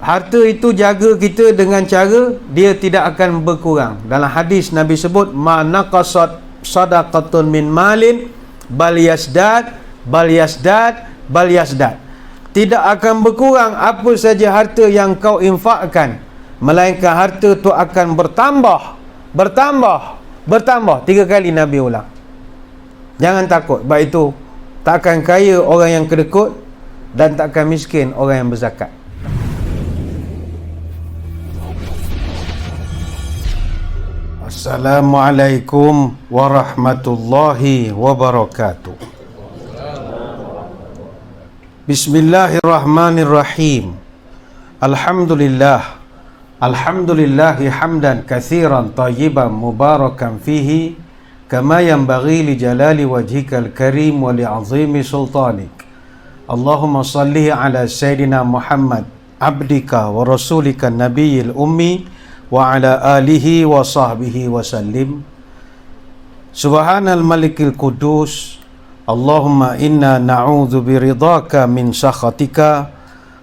harta itu jaga kita dengan cara dia tidak akan berkurang. Dalam hadis Nabi sebut, ma naqasat sadaqatun min malin bal yasdad bal yasdad bal yasdad. Tidak akan berkurang apa saja harta yang kau infakkan, melainkan harta tu akan bertambah, bertambah, bertambah. 3 kali Nabi ulang. Jangan takut. Sebab itu tak akan kaya orang yang kedekut dan tak akan miskin orang yang berzakat. Assalamualaikum warahmatullahi wabarakatuh. Bismillahirrahmanirrahim. Alhamdulillah. Alhamdulillahi hamdan katsiran tayyiban mubarakan fihi kama yanbaghi li jalali wajhikal karim wa li 'azimi sultanik. Allahumma salli ala sayyidina Muhammad abdika wa rasulika nabiyil ummi wa ala alihi wa sahbihi wa sallim. Subhanal malikil qudus. Allahumma inna na'udzu biridhaka min sakhatika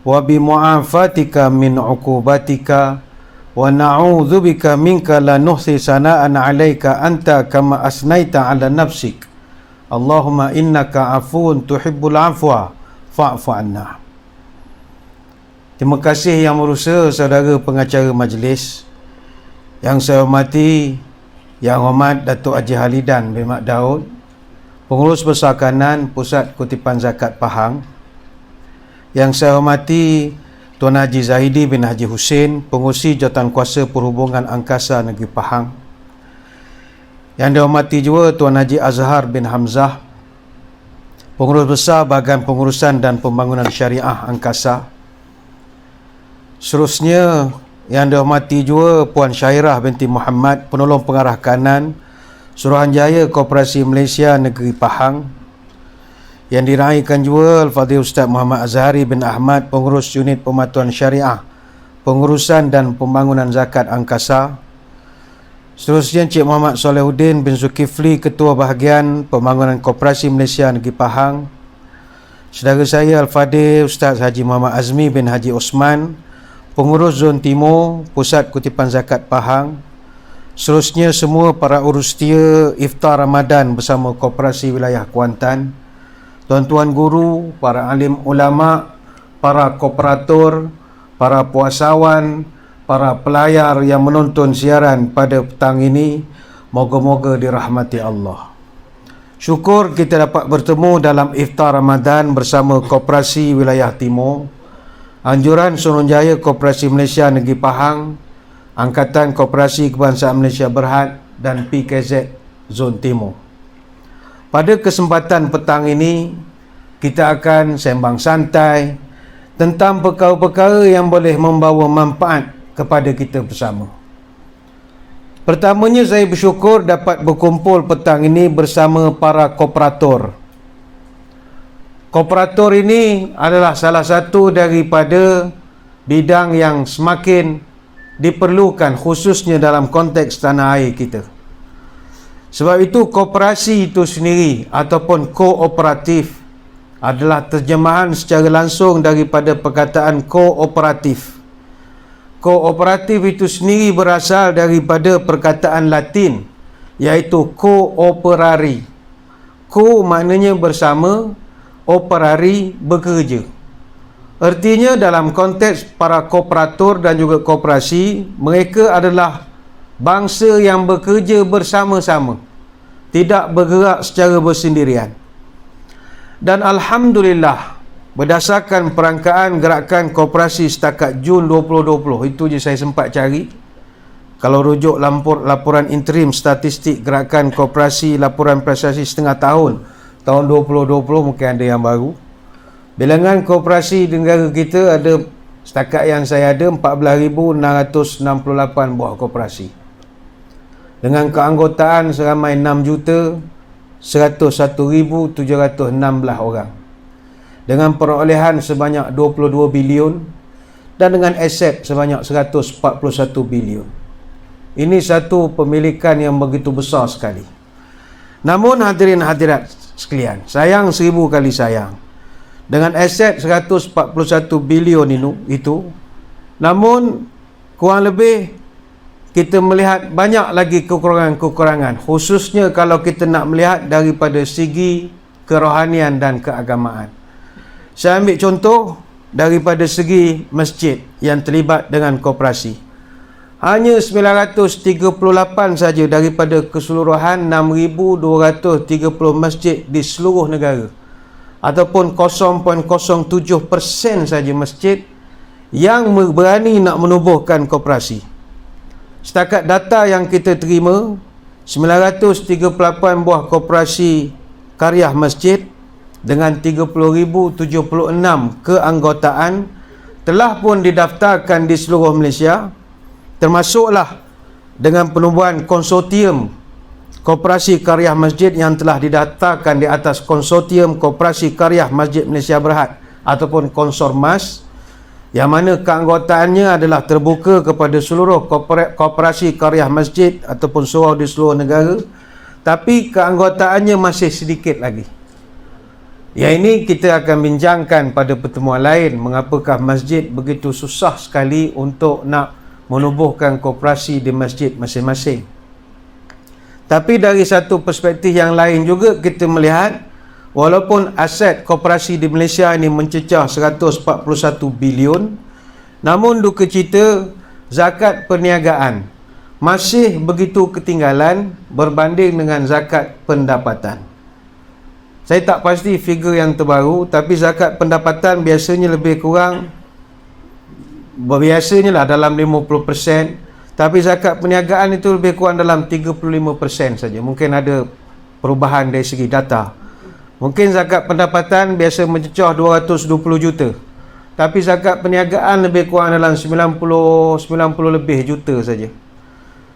wa bimu'afatika min 'uqubatika wa na'udzu bika minka la nuhsi sana'an 'alaika anta kama asnaita 'ala nafsik. Allahumma innaka 'afuwun tuhibbul 'afwa fa'fu 'anna. Terima kasih yang berusaha saudara pengacara majlis. Yang saya hormati Yang Hormat Datuk Haji Halidan bin Mat Daud, Pengurus Besar Kanan Pusat Kutipan Zakat Pahang. Yang saya hormati Tuan Haji Zahidi bin Haji Hussein, Pengurusi Jawatankuasa Perhubungan Angkasa Negeri Pahang. Yang dihormati juga Tuan Haji Azhar bin Hamzah, Pengurus Besar Bahagian Pengurusan dan Pembangunan Syariah Angkasa. Seterusnya yang dihormati juga Puan Syairah binti Muhammad, Penolong Pengarah Kanan Suruhanjaya Koperasi Malaysia Negeri Pahang. Yang diraihkan juga Al-Fadhil Ustaz Muhammad Azhari bin Ahmad, Pengurus Unit Pematuhan Syariah, Pengurusan dan Pembangunan Zakat Angkasa. Seterusnya Encik Muhammad Solehuddin bin Zulkifli, Ketua Bahagian Pembangunan Koperasi Malaysia Negeri Pahang. Saudara saya Al-Fadhil Ustaz Haji Muhammad Azmi bin Haji Osman, Pengurus Zon Timur Pusat Kutipan Zakat Pahang. Seterusnya semua para urus setia Iftar Ramadan bersama Koperasi Wilayah Kuantan, tuan-tuan guru, para alim ulama, para kooperator, para puasawan, para pelayar yang menonton siaran pada petang ini, moga-moga dirahmati Allah. Syukur kita dapat bertemu dalam Iftar Ramadan bersama Koperasi Wilayah Timur, Anjuran Suruhanjaya Koperasi Malaysia Negeri Pahang, Angkatan Koperasi Kebangsaan Malaysia Berhad dan PKZ Zon Timur. Pada kesempatan petang ini, kita akan sembang santai tentang perkara-perkara yang boleh membawa manfaat kepada kita bersama. Pertamanya, saya bersyukur dapat berkumpul petang ini bersama para kooperator. Kooperator ini adalah salah satu daripada bidang yang semakin diperlukan, khususnya dalam konteks tanah air kita. Sebab itu koperasi itu sendiri ataupun kooperatif adalah terjemahan secara langsung daripada perkataan kooperatif. Kooperatif itu sendiri berasal daripada perkataan Latin, iaitu cooperari. Co maknanya bersama, operari bekerja. Artinya dalam konteks para kooperator dan juga koperasi, mereka adalah bangsa yang bekerja bersama-sama, tidak bergerak secara bersendirian. Dan Alhamdulillah, berdasarkan perangkaan gerakan koperasi setakat Jun 2020, itu je saya sempat cari. Kalau rujuk laporan interim statistik gerakan koperasi laporan prestasi setengah tahun 2020, mungkin ada yang baru. Bilangan koperasi di negara kita ada, setakat yang saya ada, 14,668 buah koperasi dengan keanggotaan seramai 6,101,716 orang, dengan perolehan sebanyak 22 bilion dan dengan aset sebanyak 141 bilion. Ini satu pemilikan yang begitu besar sekali. Namun hadirin hadirat sekalian, sayang 1000 kali sayang, dengan aset 141 bilion itu, Namun kurang lebih kita melihat banyak lagi kekurangan-kekurangan, khususnya kalau kita nak melihat daripada segi kerohanian dan keagamaan. Saya ambil contoh daripada segi masjid yang terlibat dengan koperasi. Hanya 938 saja daripada keseluruhan 6,230 masjid di seluruh negara, ataupun 0.07% saja masjid yang berani nak menubuhkan koperasi. Setakat data yang kita terima, 938 buah koperasi karya masjid dengan 30,076 keanggotaan telah pun didaftarkan di seluruh Malaysia, termasuklah dengan penubuhan konsortium koperasi karya masjid yang telah didaftarkan di atas konsortium koperasi karya Masjid Malaysia Berhad ataupun Konsormas, yang mana keanggotaannya adalah terbuka kepada seluruh koperasi karya masjid ataupun surau di seluruh negara, tapi keanggotaannya masih sedikit lagi. Yang ini kita akan bincangkan pada pertemuan lain, mengapakah masjid begitu susah sekali untuk nak menubuhkan koperasi di masjid masing-masing. Tapi dari satu perspektif yang lain juga kita melihat, walaupun aset koperasi di Malaysia ini mencecah 141 bilion, namun duka cita zakat perniagaan masih begitu ketinggalan berbanding dengan zakat pendapatan. Saya tak pasti figure yang terbaru, tapi zakat pendapatan biasanya lebih kurang, biasanya lah dalam 50%, tapi zakat perniagaan itu lebih kurang dalam 35% saja. Mungkin ada perubahan dari segi data. Mungkin zakat pendapatan biasa mencecah 220 juta, tapi zakat perniagaan lebih kurang dalam 90 lebih juta saja.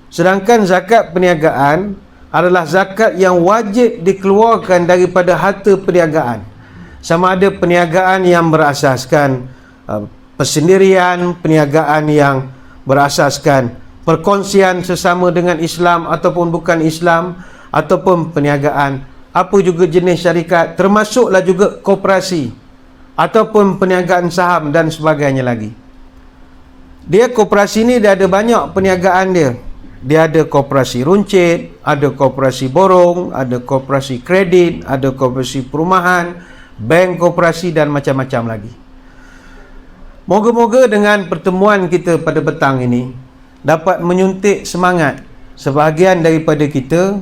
Sedangkan zakat perniagaan adalah zakat yang wajib dikeluarkan daripada harta perniagaan. Sama ada perniagaan yang berasaskan persendirian, perniagaan yang berasaskan perkongsian sesama dengan Islam ataupun bukan Islam, ataupun perniagaan apa juga jenis syarikat, termasuklah juga koperasi ataupun perniagaan saham dan sebagainya lagi. Dia koperasi ni dia ada banyak perniagaan dia. Dia ada koperasi runcit, ada koperasi borong, ada koperasi kredit, ada koperasi perumahan, bank koperasi dan macam-macam lagi. Moga-moga dengan pertemuan kita pada petang ini dapat menyuntik semangat sebahagian daripada kita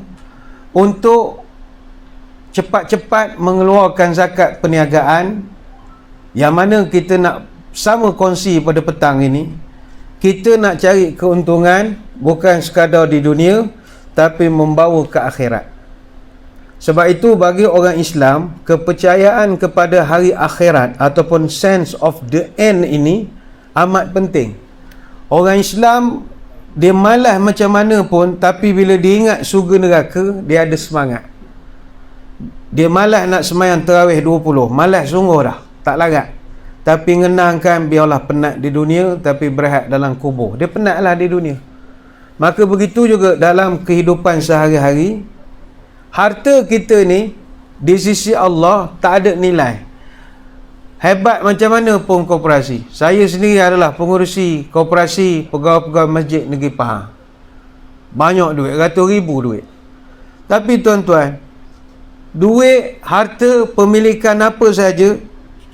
untuk cepat-cepat mengeluarkan zakat perniagaan, yang mana kita nak sama kongsi pada petang ini. Kita nak cari keuntungan bukan sekadar di dunia, tapi membawa ke akhirat. Sebab itu bagi orang Islam, kepercayaan kepada hari akhirat ataupun sense of the end ini amat penting. Orang Islam dia malas macam mana pun, tapi bila dia ingat syurga neraka, dia ada semangat. Dia malas nak sembahyang tarawih 20, malas sungguh dah, tak larat. Tapi ngenangkan biarlah penat di dunia, tapi berehat dalam kubur. Dia penatlah di dunia. Maka begitu juga dalam kehidupan sehari-hari, harta kita ni di sisi Allah tak ada nilai. Hebat macam mana pun koperasi. Saya sendiri adalah pengurusi koperasi pegawai-pegawai Masjid Negeri Pahang. Banyak duit, ratus ribu duit. Tapi tuan-tuan, duit, harta, pemilikan apa saja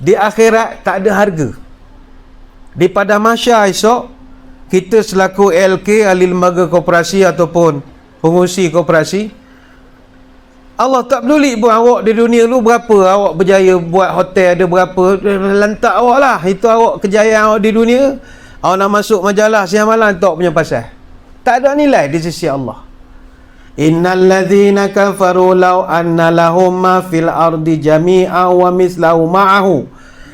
di akhirat tak ada harga. Di padang mahsyar esok, kita selaku LK, ahli lembaga koperasi ataupun pengurusi koperasi, Allah tak peduli buat awak di dunia lu berapa, awak berjaya buat hotel ada berapa, lantak awak lah. Itu awak kejayaan awak di dunia. Awak nak masuk majalah siang malam tak punya pasal. Tak ada nilai di sisi Allah. Innal ladzina kafaru law anna lahum ma fil ardi jami'a wa mislahu ma'ahu.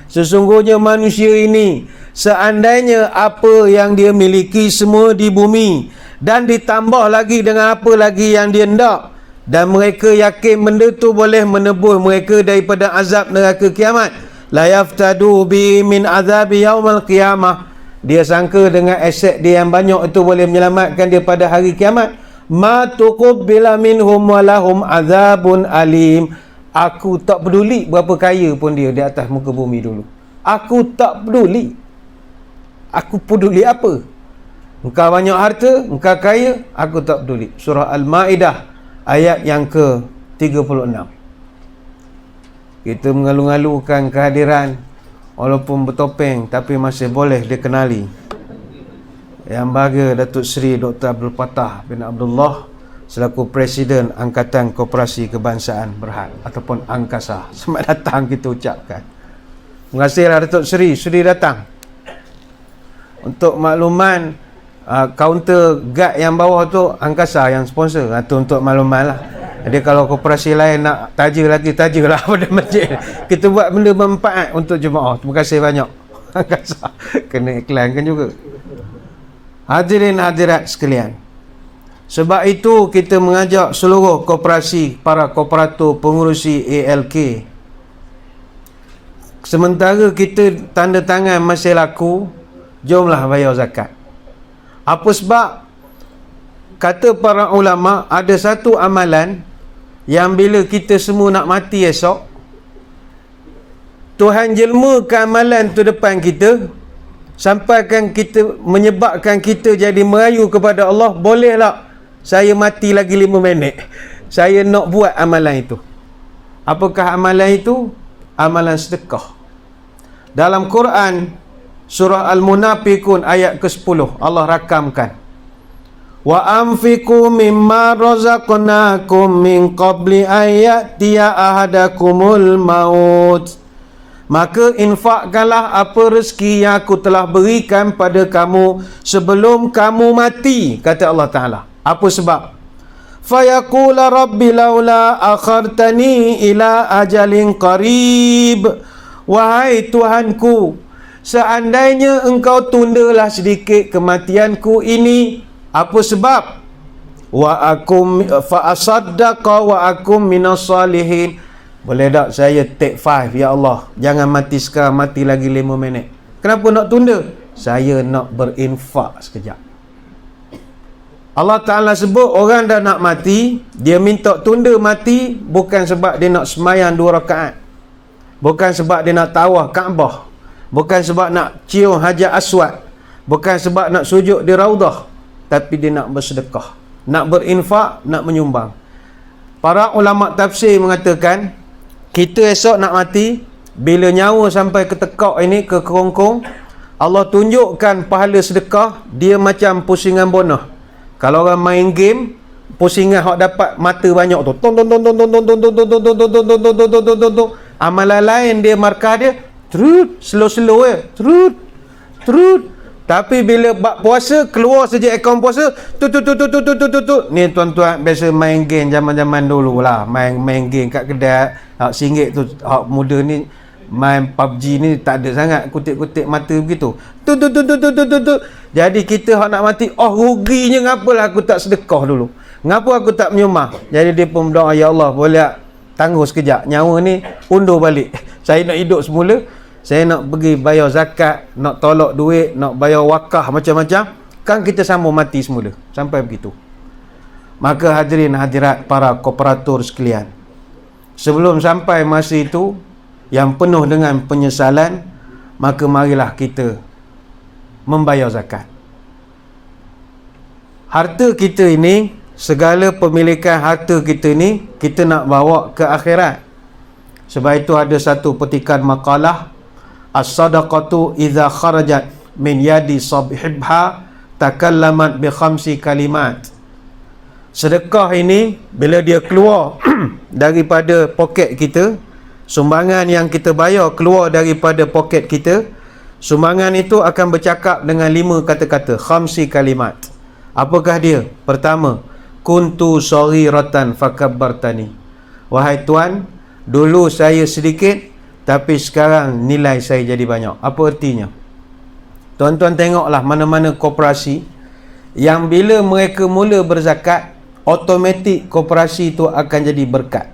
Sesungguhnya manusia ini, seandainya apa yang dia miliki semua di bumi dan ditambah lagi dengan apa lagi yang dia hendak, dan mereka yakin benda tu boleh menebus mereka daripada azab neraka kiamat, la yaftadu bi min azabi yaumal qiyamah. Dia sangka dengan aset dia yang banyak itu boleh menyelamatkan dia pada hari kiamat. Ma tuqbila minhum walahum azabun alim. Aku tak peduli berapa kaya pun dia di atas muka bumi dulu. Aku tak peduli. Aku peduli apa? Engkau banyak harta, engkau kaya, aku tak peduli. Surah Al-Ma'idah ayat yang ke-36. Kita mengalu-alukan kehadiran walaupun bertopeng tapi masih boleh dikenali. Yang bahagia Datuk Seri Dr. Abdul Fattah bin Abdullah selaku Presiden Angkatan Koperasi Kebangsaan Berhad ataupun Angkasa. Selamat datang kita ucapkan. Terima kasihlah Datuk Seri sudi datang. Untuk makluman, kaunter guard yang bawah tu Angkasa yang sponsor. Itu untuk makluman lah. Jadi kalau koperasi lain nak tajalah pada masjid. Kita buat benda bermanfaat untuk jemaah. Terima kasih banyak. Angkasa kena iklankan juga. Hadirin hadirat sekalian, sebab itu kita mengajak seluruh koperasi, para kooperator pengurusi ALK, sementara kita tanda tangan masih laku, jomlah bayar zakat. Apa sebab? Kata para ulama, ada satu amalan yang bila kita semua nak mati esok, Tuhan jelmakan amalan tu depan kita, sampaikan kita, menyebabkan kita jadi merayu kepada Allah, bolehlah saya mati lagi 5 minit, saya nak buat amalan itu. Apakah amalan itu? Amalan sedekah. Dalam Quran surah Al-Munafiqun ayat ke-10 Allah rakamkan, wa anfiqu mimma razaqnakum min qabli ayatiya ahadakumul maut. Maka infakkanlah apa rezeki yang aku telah berikan pada kamu sebelum kamu mati, kata Allah Ta'ala. Apa sebab? Fayaqula rabbi laula akhartani ila ajalin qarib. Wahai Tuhanku, seandainya engkau tundalah sedikit kematianku ini. Apa sebab? Wa akum fa asaddaqa wa akum minas salihin. Boleh tak saya take 5 ya Allah, jangan mati sekarang, mati lagi 5 minit. Kenapa nak tunda? Saya nak berinfak sekejap. Allah Ta'ala sebut orang dah nak mati, dia minta tunda mati bukan sebab dia nak semayang 2 rakaat, bukan sebab dia nak tawaf Kaabah, bukan sebab nak cium Hajar Aswad, bukan sebab nak sujud di Raudah, tapi dia nak bersedekah, nak berinfak, nak menyumbang. Para ulama tafsir mengatakan, kita esok nak mati, bila nyawa sampai ke tekak ini, ke kerongkong, Allah tunjukkan pahala sedekah, dia macam pusingan bonus. Kalau orang main game, pusingan hak dapat mata banyak tu, amalan lain dia markah dia trut, slow je, trut. Tapi bila bab puasa, keluar saja akaun puasa, tu. Ni tuan-tuan biasa main game zaman-zaman dulu lah, main game kat kedai RM1 tu. Hak muda ni main PUBG ni tak ada sangat kutip-kutip mata begitu. Tu. Jadi kita hak nak mati, ruginya ngapalah aku tak sedekah dulu, ngapa aku tak menyumbang. Jadi dia pun berdoa, ya Allah boleh tangguh sekejap, nyawa ni undur balik. Saya nak hidup semula, saya nak pergi bayar zakat, nak tolak duit, nak bayar wakaf, macam-macam. Kan kita sambung mati semula. Sampai begitu. Maka hadirin hadirat para kooperator sekalian, sebelum sampai masa itu yang penuh dengan penyesalan, maka marilah kita membayar zakat. Harta kita ini, segala pemilikan harta kita ini, kita nak bawa ke akhirat. Sebab itu ada satu petikan makalah, as-sadaqatu idza kharajat min yadi sahibha takallamat bi 5 kalimat. Sedekah ini bila dia keluar daripada poket kita, sumbangan yang kita bayar keluar daripada poket kita, sumbangan itu akan bercakap dengan 5 kata-kata, 5 kalimat. Apakah dia? Pertama, kuntu saghiratan fakabbartani. Wahai Tuan, dulu saya sedikit tapi sekarang nilai saya jadi banyak. Apa artinya? Tuan-tuan tengoklah mana-mana koperasi yang bila mereka mula berzakat, automatik koperasi itu akan jadi berkat.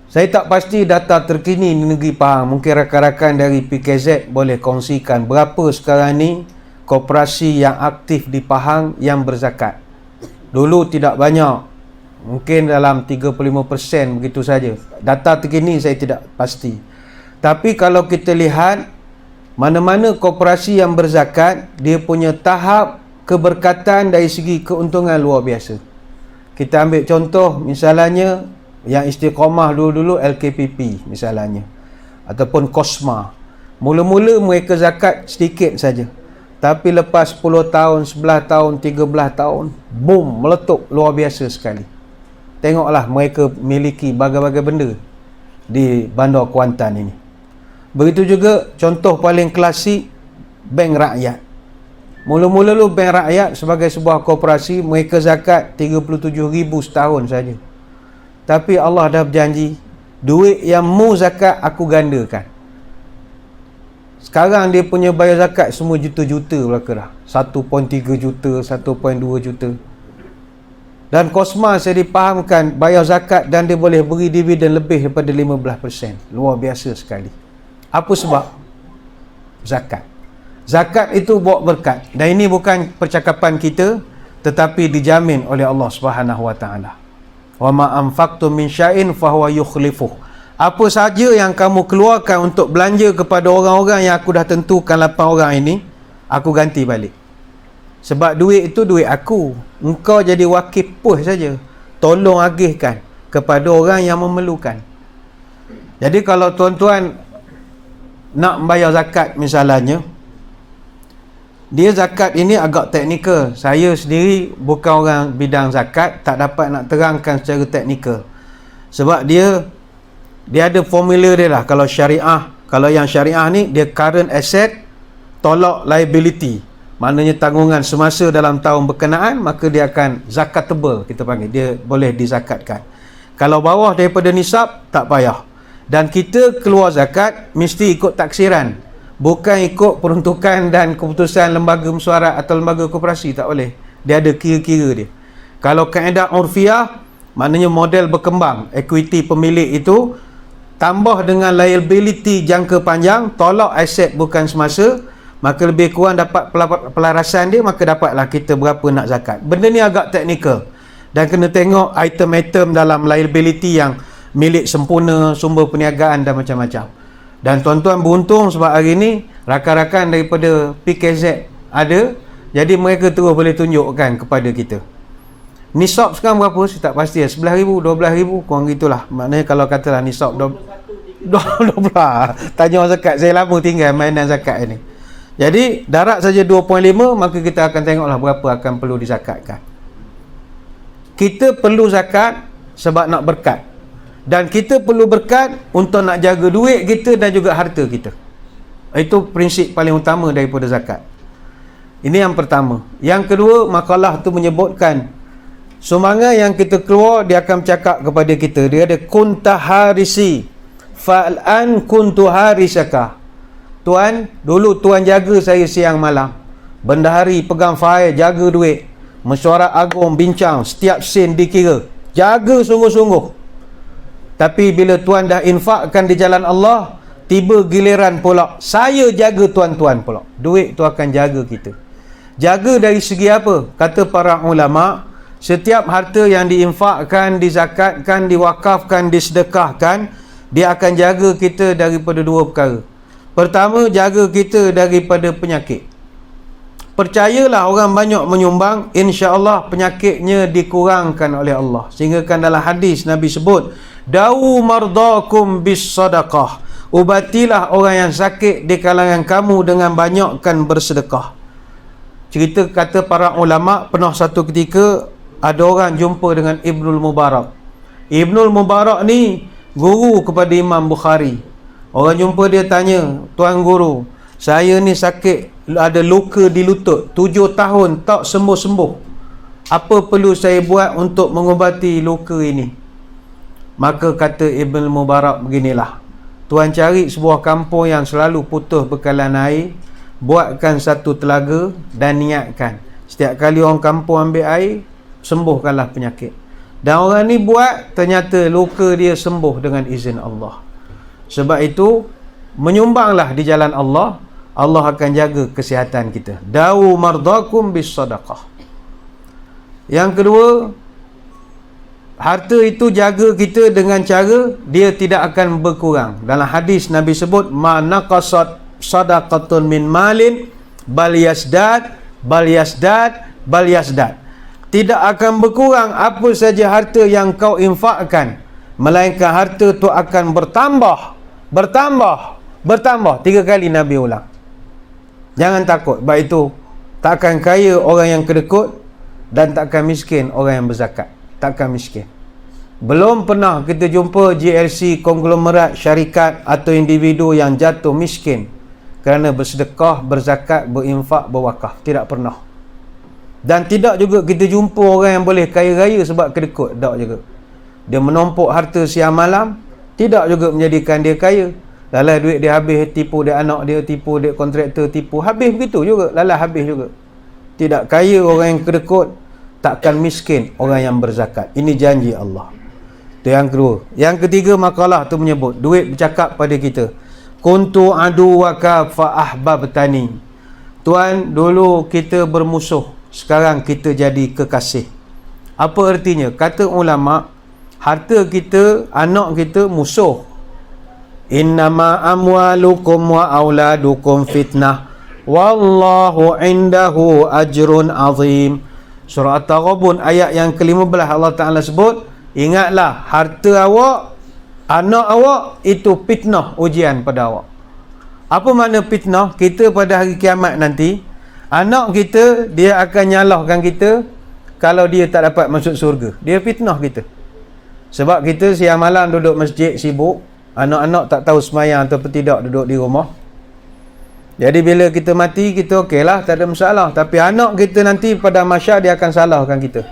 Saya tak pasti data terkini di negeri Pahang. Mungkin rakan-rakan dari PKZ boleh kongsikan berapa sekarang ni koperasi yang aktif di Pahang yang berzakat. Dulu tidak banyak, mungkin dalam 35% begitu saja. Data terkini saya tidak pasti. Tapi kalau kita lihat Mana-mana koperasi yang berzakat, dia punya tahap keberkatan dari segi keuntungan luar biasa. Kita ambil contoh misalnya yang istiqamah dulu-dulu LKPP misalnya, ataupun Kosma. Mula-mula mereka zakat sedikit saja, tapi lepas 10 tahun, 11 tahun, 13 tahun, boom, meletup luar biasa sekali. Tengoklah mereka miliki bagai-bagai benda di Bandar Kuantan ini. Begitu juga contoh paling klasik, Bank Rakyat. Mula-mula lu Bank Rakyat sebagai sebuah koperasi, mereka zakat 37,000 setahun saja. Tapi Allah dah berjanji, duit yang mu zakat aku gandakan. Sekarang dia punya bayar zakat semua juta-juta belaka dah. 1.3 juta, 1.2 juta. Dan Kosma saya dipahamkan bayar zakat dan dia boleh beri dividen lebih daripada 15%. Luar biasa sekali. Apa sebab? Zakat. Zakat itu bawa berkat. Dan ini bukan percakapan kita, tetapi dijamin oleh Allah Subhanahu wa taala. Wa ma anfaqtum min syai'in fahuwa yukhlifuh. Apa saja yang kamu keluarkan untuk belanja kepada orang-orang yang aku dah tentukan 8 orang ini, aku ganti balik. Sebab duit itu duit aku. Engkau jadi wakil push saja. Tolong agihkan kepada orang yang memerlukan. Jadi kalau tuan-tuan nak membayar zakat misalnya, dia zakat ini agak teknikal. Saya sendiri bukan orang bidang zakat, tak dapat nak terangkan secara teknikal. Sebab dia ada formula dia lah. Kalau syariah, kalau yang syariah ni dia current asset tolak liability. Maknanya tanggungan semasa dalam tahun berkenaan, maka dia akan zakatable, kita panggil. Dia boleh dizakatkan. Kalau bawah daripada nisab, tak payah. Dan kita keluar zakat mesti ikut taksiran, bukan ikut peruntukan dan keputusan lembaga mesyuarat atau lembaga koperasi. Tak boleh. Dia ada kira-kira dia. Kalau kaedah urfiah, maknanya model berkembang, equity pemilik itu tambah dengan liability jangka panjang, tolak aset bukan semasa, maka lebih kurang dapat pelarasan dia, maka dapatlah kita berapa nak zakat. Benda ni agak teknikal dan kena tengok item-item dalam liability yang milik sempurna, sumber perniagaan dan macam-macam. Dan tuan-tuan beruntung sebab hari ni rakan-rakan daripada PKZ ada, jadi mereka terus boleh tunjukkan kepada kita. Nisab sekarang berapa? Saya tak pasti, 11,000, 12,000, kurang gitulah. Maknanya kalau katalah nisab 12, tanya orang zakat, saya lama tinggal mainan zakat ini. Jadi darat saja 2.5, maka kita akan tengoklah berapa akan perlu dizakatkan. Kita perlu zakat sebab nak berkat. Dan kita perlu berkat untuk nak jaga duit kita dan juga harta kita. Itu prinsip paling utama daripada zakat. Ini yang pertama. Yang kedua, makalah tu menyebutkan sumbangan yang kita keluar, dia akan bercakap kepada kita. Dia ada kunta harisi fa'al'an kuntu harisaka. Tuan, dulu tuan jaga saya siang malam. Bendahari pegang fail, jaga duit. Mesyuarat agung bincang, setiap sen dikira. Jaga sungguh-sungguh. Tapi bila tuan dah infakkan di jalan Allah, tiba giliran pula saya jaga tuan-tuan pula. Duit tu akan jaga kita. Jaga dari segi apa? Kata para ulama, setiap harta yang diinfakkan, dizakatkan, diwakafkan, disedekahkan, dia akan jaga kita daripada dua perkara. Pertama, jaga kita daripada penyakit. Percayalah orang banyak menyumbang, insya-Allah penyakitnya dikurangkan oleh Allah. Sehingga kan dalam hadis Nabi sebut, "Dawu mardakum bis sadaqah." Ubatilah orang yang sakit di kalangan kamu dengan banyakkan bersedekah. Cerita kata para ulama, pernah satu ketika ada orang jumpa dengan Ibnul Mubarak. Ibnul Mubarak ni guru kepada Imam Bukhari. Orang jumpa dia tanya, "Tuan guru, saya ni sakit, ada luka di lutut, 7 tahun tak sembuh-sembuh. Apa perlu saya buat untuk mengubati luka ini?" Maka kata Ibn Mubarak beginilah, tuan cari sebuah kampung yang selalu putus bekalan air, buatkan satu telaga dan niatkan setiap kali orang kampung ambil air, sembuhkanlah penyakit. Dan orang ni buat, ternyata luka dia sembuh dengan izin Allah. Sebab itu menyumbanglah di jalan Allah, Allah akan jaga kesihatan kita. Dawu mardakum bis sadaqah. Yang kedua, harta itu jaga kita dengan cara dia tidak akan berkurang. Dalam hadis Nabi sebut, ma naqasat sadaqatun min malin bal yasdad bal yasdad bal yasdad. Tidak akan berkurang apa saja harta yang kau infakkan, melainkan harta tu akan bertambah, bertambah, bertambah. 3 kali Nabi ulang. Jangan takut. Sebab itu takkan kaya orang yang kedekut dan takkan miskin orang yang berzakat. Takkan miskin. Belum pernah kita jumpa GLC, konglomerat, syarikat atau individu yang jatuh miskin kerana bersedekah, berzakat, berinfak, berwakaf. Tidak pernah. Dan tidak juga kita jumpa orang yang boleh kaya raya sebab kedekut. Tak juga. Dia menumpuk harta siang malam, tidak juga menjadikan dia kaya. Lalai duit dia habis, tipu dia anak dia, tipu dia kontraktor, tipu. Habis begitu juga. Lalai habis juga. Tidak kaya orang yang kedekut, takkan miskin orang yang berzakat. Ini janji Allah. Itu yang kedua. Yang ketiga, makalah tu menyebut, duit bercakap pada kita. Kuntu aduwaka fa ahbabtani. Tuan, dulu kita bermusuh, sekarang kita jadi kekasih. Apa artinya? Kata ulama, harta kita, anak kita musuh. Innama amwalukum wa auladukum fitnah wallahu indahu ajrun azim. Surah At-Taghabun ayat yang ke-15 Allah Ta'ala sebut, ingatlah harta awak, anak awak itu fitnah, ujian pada awak. Apa makna fitnah? Kita pada hari kiamat nanti, anak kita, dia akan nyalahkan kita kalau dia tak dapat masuk surga. Dia fitnah kita. Sebab kita siang malam duduk masjid sibuk, anak-anak tak tahu semayang ataupun tidak, duduk di rumah. Jadi bila kita mati, kita okey lah, tak ada masalah. Tapi anak kita nanti pada masyarakat dia akan salahkan kita.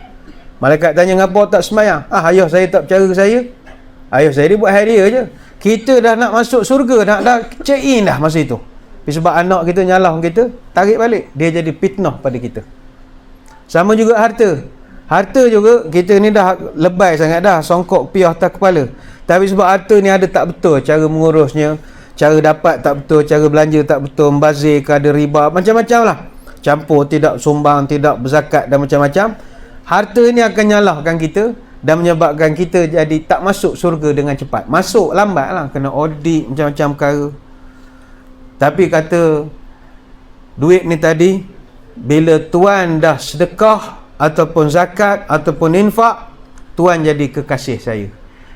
Malaikat tanya, ngapa tak semayang? Ayah saya tak percaya saya. Ayah saya dia buat hari dia je. Kita dah nak masuk surga, dah check in dah masa itu. Tapi sebab anak kita nyalah kita, tarik balik. Dia jadi fitnah pada kita. Sama juga harta. Harta juga, kita ni dah lebay sangat dah, songkok piah atas kepala. Tapi sebab harta ni ada tak betul cara mengurusnya, cara dapat tak betul, cara belanja tak betul, membazir ke, ada riba, macam-macam lah. Campur, tidak sumbang, tidak berzakat dan macam-macam. Harta ni akan nyalahkan kita dan menyebabkan kita jadi tak masuk surga dengan cepat. Masuk lambat lah, kena audit, macam-macam perkara. Tapi kata duit ni tadi, bila tuan dah sedekah ataupun zakat ataupun infak, tuan jadi kekasih saya.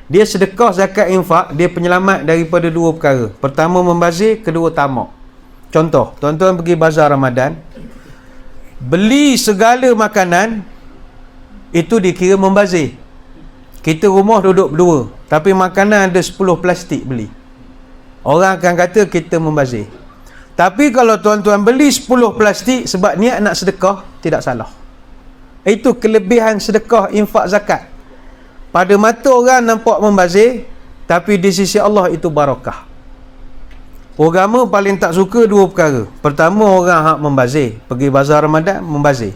Dia sedekah, zakat, infak, dia penyelamat daripada 2 perkara. Pertama membazir, kedua tamak. Contoh, tuan-tuan pergi bazar Ramadan, beli segala makanan, itu dikira membazir. Kita rumah duduk berdua, tapi makanan ada 10 plastik beli. Orang akan kata kita membazir. Tapi kalau tuan-tuan beli 10 plastik sebab niat nak sedekah, tidak salah. Itu kelebihan sedekah, infak, zakat. Pada mata orang nampak membazir, tapi di sisi Allah itu barakah. Agama paling tak suka 2 perkara. Pertama, orang hak membazir, pergi bazar Ramadan membazir.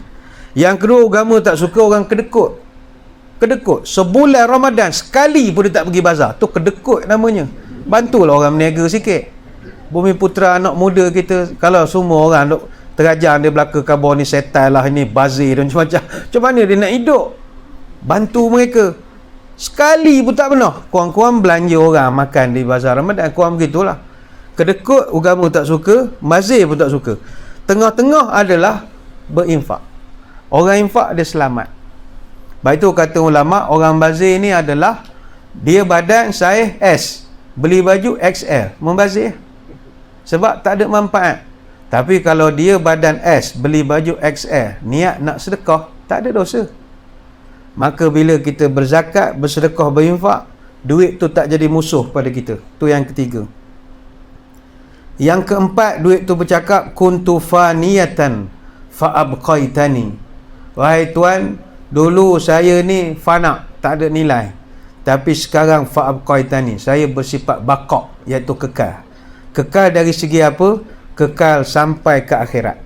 Yang kedua, agama tak suka orang kedekut. Kedekut. Sebulan Ramadan sekali pun dia tak pergi bazar. Tu kedekut namanya. Bantulah orang berniaga sikit. Bumi Putra anak muda kita, kalau semua orang duk terajang dia belaka khabar ni setan lah, ini bazir dan macam-macam. Macam mana dia nak hidup? Bantu mereka. Sekali pun tak pernah. Kurang-kurang belanja orang makan di bazar Ramadan. Kurang begitulah. Kedekut agama tak suka, bazir pun tak suka. Tengah-tengah adalah berinfak. Orang infak dia selamat. Baik itu kata ulama, orang bazir ni adalah dia badan saiz S, beli baju XL, membazir. Sebab tak ada manfaat. Tapi kalau dia badan S, beli baju XL, niat nak sedekah, tak ada dosa. Maka bila kita berzakat, bersedekah, berinfak, duit tu tak jadi musuh pada kita. Tu yang ketiga. Yang keempat, duit tu bercakap, kuntu faniyatan fa'abqaitani. Wahai tuan, dulu saya ni fana, tak ada nilai. Tapi sekarang fa'abqaitani, saya bersifat baqa', iaitu kekal. Kekal dari segi apa? Kekal sampai ke akhirat.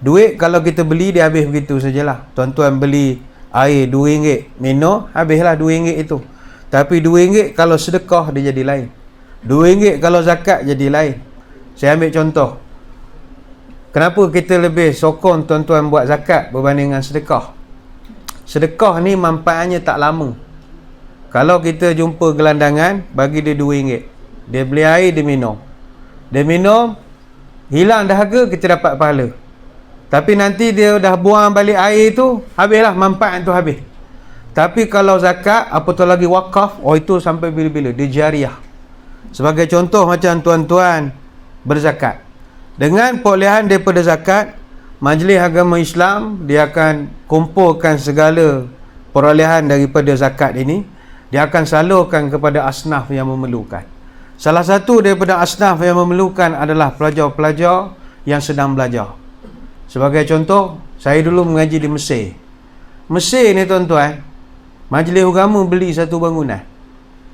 Duit kalau kita beli, dia habis begitu sajalah. Tuan-tuan beli air RM2 minum, habislah RM2 itu. Tapi RM2 kalau sedekah dia jadi lain. RM2 kalau zakat jadi lain. Saya ambil contoh. Kenapa kita lebih sokong tuan-tuan buat zakat berbanding dengan sedekah? Sedekah ni manfaatnya tak lama. Kalau kita jumpa gelandangan, bagi dia RM2. Dia beli air, dia minum. Dia minum, hilang dahaga, kita dapat pahala. Tapi nanti dia dah buang balik air tu, habislah manfaat tu habis. Tapi kalau zakat, apatah lagi wakaf, itu sampai bila-bila, dia jariah. Sebagai contoh macam tuan-tuan berzakat, dengan perolehan daripada zakat, Majlis Agama Islam dia akan kumpulkan segala perolehan daripada zakat ini, dia akan salurkan kepada asnaf yang memerlukan. Salah satu daripada asnaf yang memerlukan adalah pelajar-pelajar yang sedang belajar. Sebagai contoh, saya dulu mengaji di Mesir. Mesir ni tuan-tuan, Majlis Agama beli satu bangunan.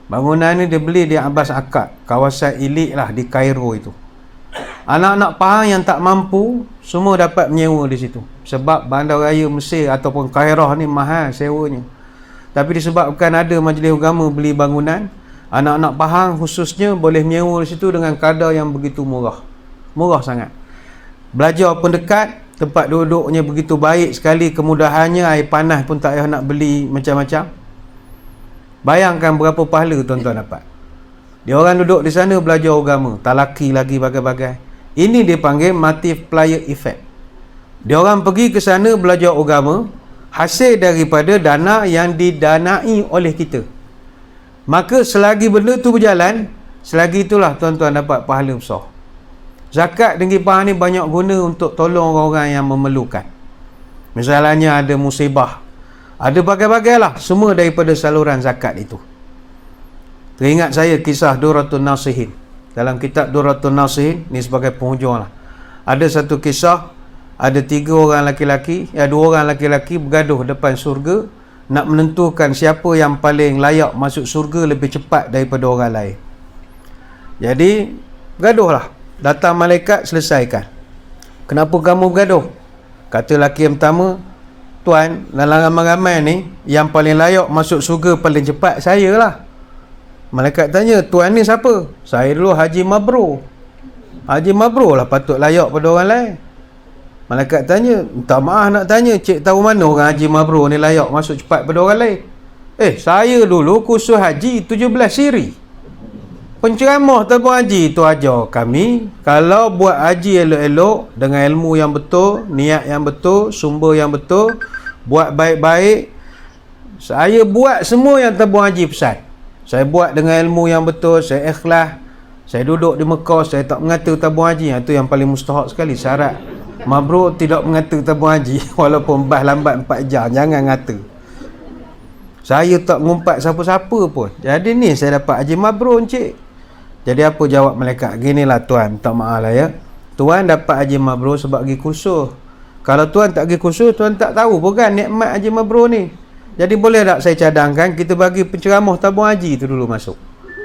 Bangunan ni dia beli di Abbas Akkad, kawasan elit lah di Kairo itu. Anak-anak Pahang yang tak mampu semua dapat menyewa di situ. Sebab bandar raya Mesir ataupun Kairah ni mahal sewanya. Tapi disebabkan ada Majlis Agama beli bangunan, anak-anak Pahang khususnya boleh menyewa di situ dengan kadar yang begitu murah. Murah sangat. Belajar pun dekat, tempat duduknya begitu baik sekali, kemudahannya, air panas pun tak payah nak beli macam-macam. Bayangkan berapa pahala tuan-tuan dapat. Dia orang duduk di sana belajar agama, talaki lagi bagai-bagai. Ini dia panggil multiplier effect. Dia orang pergi ke sana belajar agama, hasil daripada dana yang didanai oleh kita. Maka selagi benda tu berjalan, selagi itulah tuan-tuan dapat pahala besar. Zakat Negeri Pahang ni banyak guna untuk tolong orang-orang yang memerlukan. Misalnya ada musibah, ada bagai-bagai lah, semua daripada saluran zakat itu. Teringat saya kisah Durratun Nasihin. Dalam kitab Durratun Nasihin, ni sebagai penghujung lah, ada satu kisah, ada 3 orang laki-laki, 2 orang laki-laki bergaduh depan surga, nak menentukan siapa yang paling layak masuk surga lebih cepat daripada orang lain. Jadi bergaduh lah. Datang malaikat, selesaikan. Kenapa kamu bergaduh? Kata lelaki yang pertama, tuan, dalam ramai-ramai ni, yang paling layak masuk surga paling cepat saya lah. Malaikat tanya, tuan ni siapa? Saya dulu Haji Mabrur. Haji Mabrur lah patut layak pada orang lain. Malaikat tanya, minta maaf nak tanya, cik tahu mana orang Haji Mabrur ni layak masuk cepat pada orang lain? Saya dulu kursus haji 17 siri. Penceramah tabung haji tu ajar kami, kalau buat haji elok-elok dengan ilmu yang betul, niat yang betul, sumber yang betul, buat baik-baik. Saya buat semua yang tabung haji pesan. Saya buat dengan ilmu yang betul, saya ikhlas. Saya duduk di Mekah, saya tak mengata tabung haji. Itu yang paling mustahak sekali, syarat mabrur tidak mengata tabung haji. Walaupun bah lambat 4 jam, jangan ngata. Saya tak ngumpat siapa-siapa pun. Jadi ni saya dapat haji mabrur, encik. Jadi apa jawab malaikat? Ginilah tuan, minta maaf lah ya, tuan dapat haji mabrur sebab pergi kursus. Kalau tuan tak pergi kursus, tuan tak tahu pun kan nikmat haji mabrur ni. Jadi boleh tak saya cadangkan kita bagi penceramah tabung haji tu dulu masuk?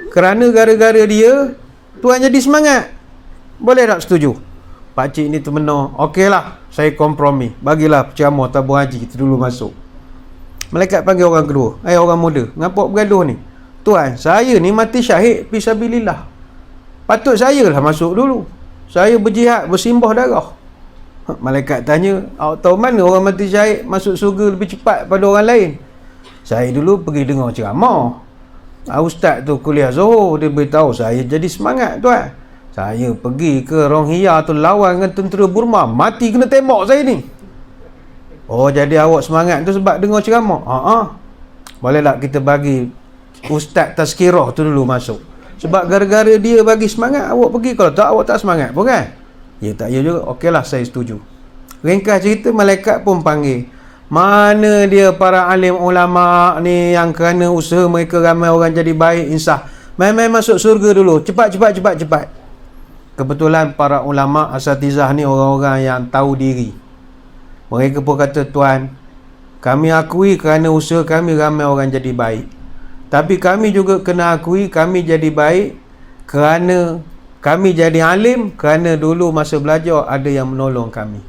Kerana gara-gara dia, tuan jadi semangat. Boleh tak setuju? Pakcik ni termenung. Okeylah, saya kompromi, bagilah penceramah tabung haji tu dulu masuk. Malaikat panggil orang kedua, orang muda, ngapa bergaduh ni? Tuan, saya ni mati syahid fisabilillah. Patut saya lah masuk dulu. Saya berjihad, bersimbah darah. Malaikat tanya, awak tahu mana orang mati syahid masuk surga lebih cepat pada orang lain? Saya dulu pergi dengar ceramah. Ustaz tu kuliah Zohor, dia beritahu saya jadi semangat tuan. Saya pergi ke Rohingya tu lawan dengan tentera Burma, mati kena tembak saya ni. Oh, jadi awak semangat tu sebab dengar ceramah? Boleh tak kita bagi Ustaz Tazkirah tu dulu masuk? Sebab gara-gara dia bagi semangat, awak pergi. Kalau tak, awak tak semangat pun kan? Ya tak, ya juga. Okeylah, saya setuju. Ringkas cerita, malaikat pun panggil. Mana dia para alim ulama ni yang kerana usaha mereka ramai orang jadi baik, insaf. Main-main masuk surga dulu. Cepat. Kebetulan para ulama asatizah ni orang-orang yang tahu diri. Mereka pun kata, tuan, kami akui kerana usaha kami ramai orang jadi baik. Tapi kami juga kena akui kami jadi baik kerana kami jadi alim, kerana dulu masa belajar ada yang menolong kami.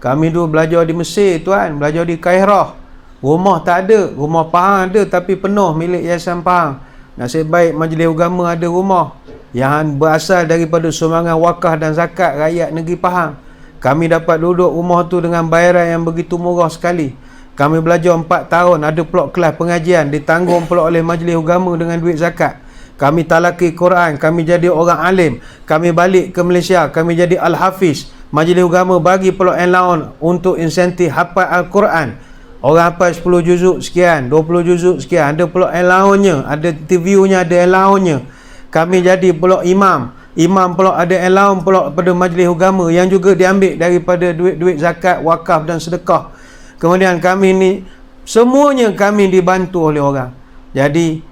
Kami dulu belajar di Mesir tuan, belajar di Kairah. Rumah tak ada, rumah Pahang ada tapi penuh milik Yayasan Pahang. Nasib baik Majlis Agama ada rumah yang berasal daripada sumbangan wakaf dan zakat rakyat negeri Pahang. Kami dapat duduk rumah tu dengan bayaran yang begitu murah sekali. Kami belajar 4 tahun, ada pula kelas pengajian, ditanggung pula oleh Majlis Agama dengan duit zakat. Kami talaki Quran, kami jadi orang alim, kami balik ke Malaysia, kami jadi Al-Hafiz. Majlis Agama bagi peluang allowance untuk insentif hafal Al-Quran. Orang hafal 10 juzuk sekian, 20 juzuk sekian, ada peluang allowance-nya, ada interview-nya, ada allowance-nya. Kami jadi peluang imam. Imam peluang ada allowance peluang pada Majlis Agama yang juga diambil daripada duit-duit zakat, wakaf dan sedekah. Kemudian kami ni semuanya kami dibantu oleh orang. Jadi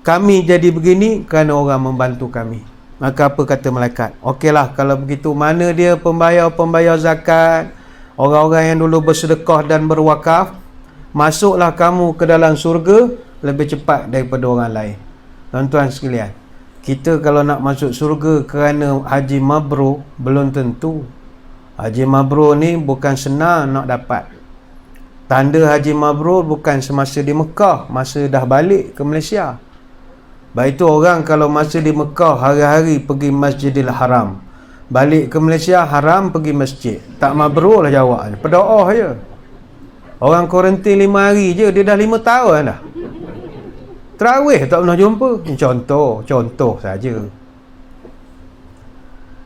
kami jadi begini kerana orang membantu kami. Maka apa kata malaikat? Okeylah, kalau begitu mana dia pembayar-pembayar zakat, orang-orang yang dulu bersedekah dan berwakaf, masuklah kamu ke dalam surga lebih cepat daripada orang lain. Tuan-tuan sekalian, kita kalau nak masuk surga kerana haji mabrur, belum tentu. Haji mabrur ni bukan senang nak dapat. Tanda haji mabrur bukan semasa di Mekah, masa dah balik ke Malaysia. Baik itu orang kalau masa di Mekah hari-hari pergi Masjidil Haram, balik ke Malaysia haram pergi masjid, tak mabrur lah jawab, berdoa je. Orang kuarantin 5 hari je, dia dah 5 tahun dah. Tarawih tak pernah jumpa. Contoh saja.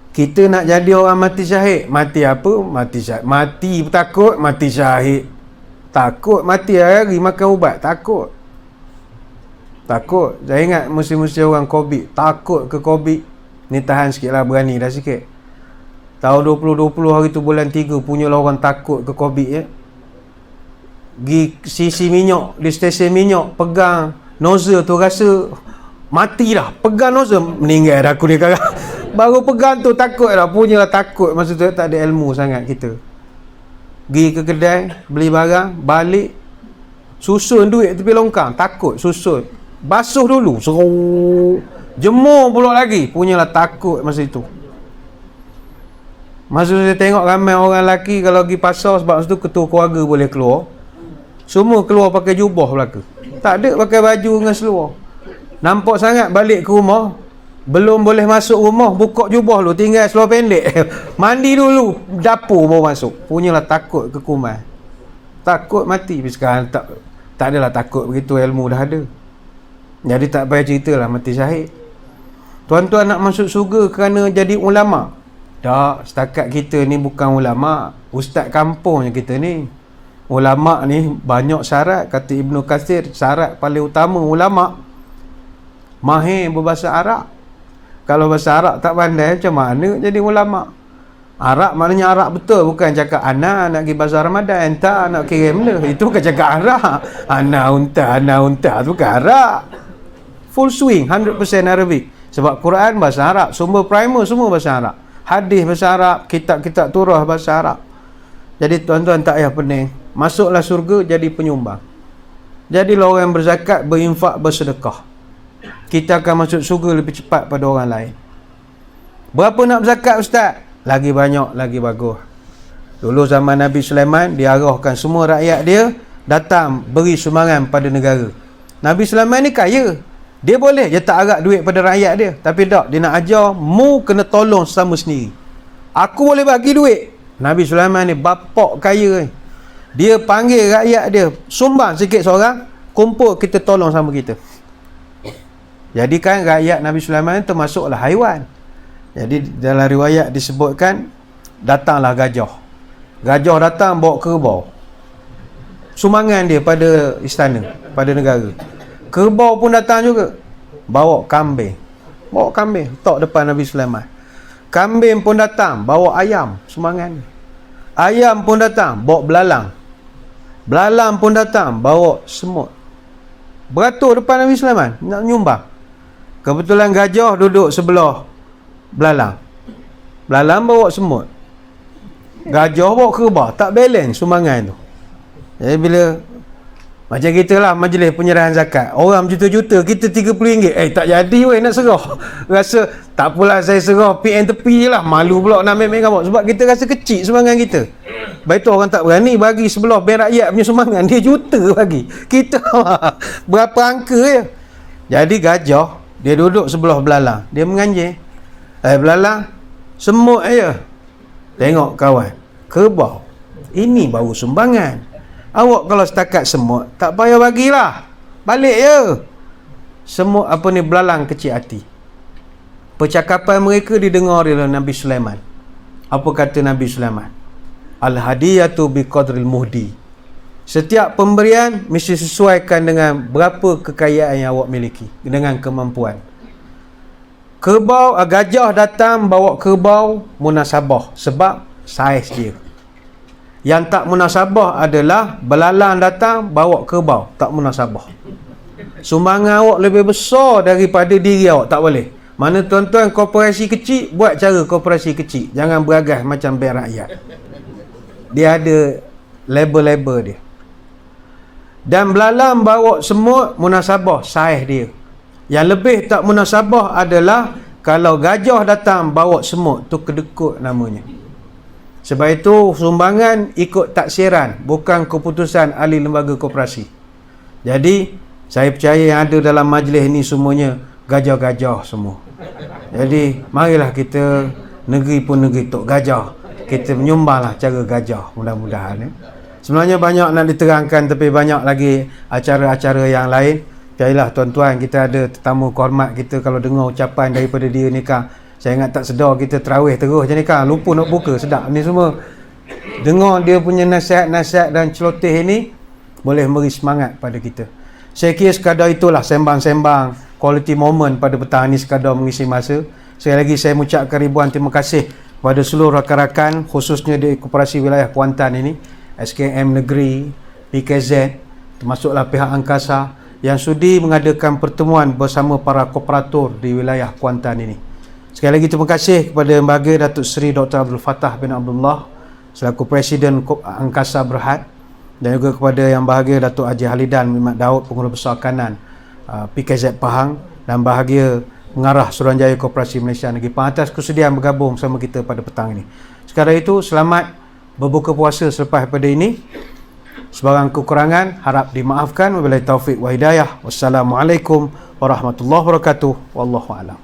Kita nak jadi orang mati syahid. Mati apa? Mati syahid. Mati takut, mati syahid. Takut mati hari-hari makan ubat, takut. Saya ingat musim-musim orang COVID, takut ke COVID. Ni tahan sikit lah, berani dah sikit. Tahun 2020 hari tu bulan 3, punyalah orang takut ke COVID ya. Pergi sisi minyak, di stesen minyak, pegang nozzle tu rasa mati dah. Pegang nozzle, meninggal dah aku ni sekarang. Baru pegang tu takut dah, punyalah takut. Masa tu tak ada ilmu sangat kita. Pergi ke kedai, beli barang, balik, susun duit tepi longkang, takut, susun. Basuh dulu, seru, jemur pula lagi, punyalah takut masa itu. Masa saya tengok ramai orang lelaki kalau pergi pasar, sebab masa tu ketua keluarga boleh keluar, semua keluar pakai jubah belaka, tak ada pakai baju dengan seluar. Nampak sangat balik ke rumah, belum boleh masuk rumah, buka jubah dulu, tinggal seluar pendek. Mandi dulu, dapur baru masuk. Punyalah takut kekuman, takut mati. Tapi sekarang tak adalah takut begitu, ilmu dah ada. Jadi tak payah ceritalah mati syahid. Tuan-tuan nak masuk surga kerana jadi ulama? Tak, setakat kita ni bukan ulama, ustaz kampungnya kita ni. Ulama ni banyak syarat, kata Ibnu Katsir. Syarat paling utama ulama mahir berbahasa Arab. Kalau bahasa Arab tak pandai, macam mana jadi ulama? Arab maknanya Arab betul, bukan cakap ana nak pergi bazar Ramadan, entah nak kirim benda. Itu bukan cakap Arab. Ana unta tu bukan Arab. Full swing 100% Arabic. Sebab Quran bahasa Arab, sumber primer semua bahasa Arab, hadis bahasa Arab, kitab-kitab turah bahasa Arab. Jadi tuan-tuan tak payah pening, masuklah surga jadi penyumbang. Jadilah orang yang berzakat, berinfak, bersedekah. Kita akan masuk surga lebih cepat pada orang lain. Berapa nak berzakat ustaz? Lagi banyak, lagi bagus. Dulu zaman Nabi Sulaiman, dia arahkan semua rakyat dia datang beri sumbangan pada negara. Nabi Sulaiman ni kaya, dia boleh je tak agak duit pada rakyat dia. Tapi tak, dia nak ajar, mu kena tolong sama sendiri. Aku boleh bagi duit. Nabi Sulaiman ni bapak kaya ni. Dia panggil rakyat dia, sumbang sikit seorang, kumpul kita tolong sama kita. Jadi kan rakyat Nabi Sulaiman ni termasuklah haiwan. Jadi dalam riwayat disebutkan, datanglah gajah. Gajah datang bawa kerbau, sumbangan dia pada istana, pada negara. Kerbau pun datang juga, bawa kambing. Letak depan Nabi Sulaiman. Kambing pun datang, bawa ayam, sumbangan. Ayam pun datang, bawa belalang. Belalang pun datang, bawa semut. Beratur depan Nabi Sulaiman, nak nyumbang. Kebetulan gajah duduk sebelah belalang. Belalang bawa semut, gajah bawa kerbau, tak balance sumbangan tu. Jadi bila macam kita lah majlis penyerahan zakat, orang juta-juta, kita RM30, tak jadi weh nak serah. Rasa tak apalah, saya serah PN tepi je lah, malu pula nak ambil gambar, sebab kita rasa kecil sumbangan kita. Baik tu orang tak berani bagi sebelah bank rakyat punya sumbangan, dia juta bagi kita. Berapa angka je. Jadi gajah dia duduk sebelah belalang, dia menganjing, belalang, semut je. Tengok kawan, kerbau, ini baru sumbangan. Awak kalau setakat semut, tak payah bagilah, balik je. semua belalang kecil hati. Percakapan mereka didengar oleh Nabi Sulaiman. Apa kata Nabi Sulaiman? Al-hadiyatu biqadril muhdi. Setiap pemberian mesti sesuaikan dengan berapa kekayaan yang awak miliki, dengan kemampuan. Kerbau, gajah datang bawa kerbau munasabah sebab saiz dia. Yang tak munasabah adalah belalang datang bawa kerbau, tak munasabah. Sumbangan awak lebih besar daripada diri awak, tak boleh. Mana tuan-tuan korporasi kecil, buat cara korporasi kecil. Jangan beragas macam bank rakyat. Dia ada label-label dia. Dan belalang bawa semut munasabah saiz dia. Yang lebih tak munasabah adalah kalau gajah datang bawa semut, tu kedekut namanya. Sebab itu sumbangan ikut taksiran, bukan keputusan ahli lembaga koperasi. Jadi saya percaya yang ada dalam majlis ni semuanya gajah-gajah semua. Jadi marilah kita, negeri pun negeri tok gajah, kita menyumbanglah cara gajah, mudah-mudahan. Sebenarnya banyak nak diterangkan, tapi banyak lagi acara-acara yang lain. Percayalah tuan-tuan, kita ada tetamu kehormat kita, kalau dengar ucapan daripada dia ni kan, saya ingat tak sedar kita terawih terus je ni kan, lupa nak buka, sedap ni semua. Dengar dia punya nasihat-nasihat dan celoteh ini, boleh beri semangat pada kita. Saya kira sekadar itulah sembang-sembang quality moment pada petang ni, sekadar mengisi masa. Sekali lagi saya mengucapkan ribuan terima kasih kepada seluruh rakan-rakan, khususnya di Koperasi Wilayah Kuantan ini, SKM Negeri, PKZ, termasuklah pihak angkasa yang sudi mengadakan pertemuan bersama para kooperator di wilayah Kuantan ini. Sekali lagi terima kasih kepada Yang Berbahagia Datuk Seri Dr. Abdul Fattah bin Abdullah selaku Presiden Angkasa Berhad, dan juga kepada Yang Berbahagia Datuk Haji Halidan Mimat Daud, Pengurus Besar Kanan PKZ Pahang, dan bahagia Pengarah Suruhanjaya Koperasi Malaysia Negeri Pahang atas kesediaan bergabung bersama kita pada petang ini. Sekadar itu, selamat berbuka puasa selepas pada ini. Sebarang kekurangan harap dimaafkan. Wabillahi taufik wa hidayah. Wassalamualaikum warahmatullahi wabarakatuh. Wallahu a'lam.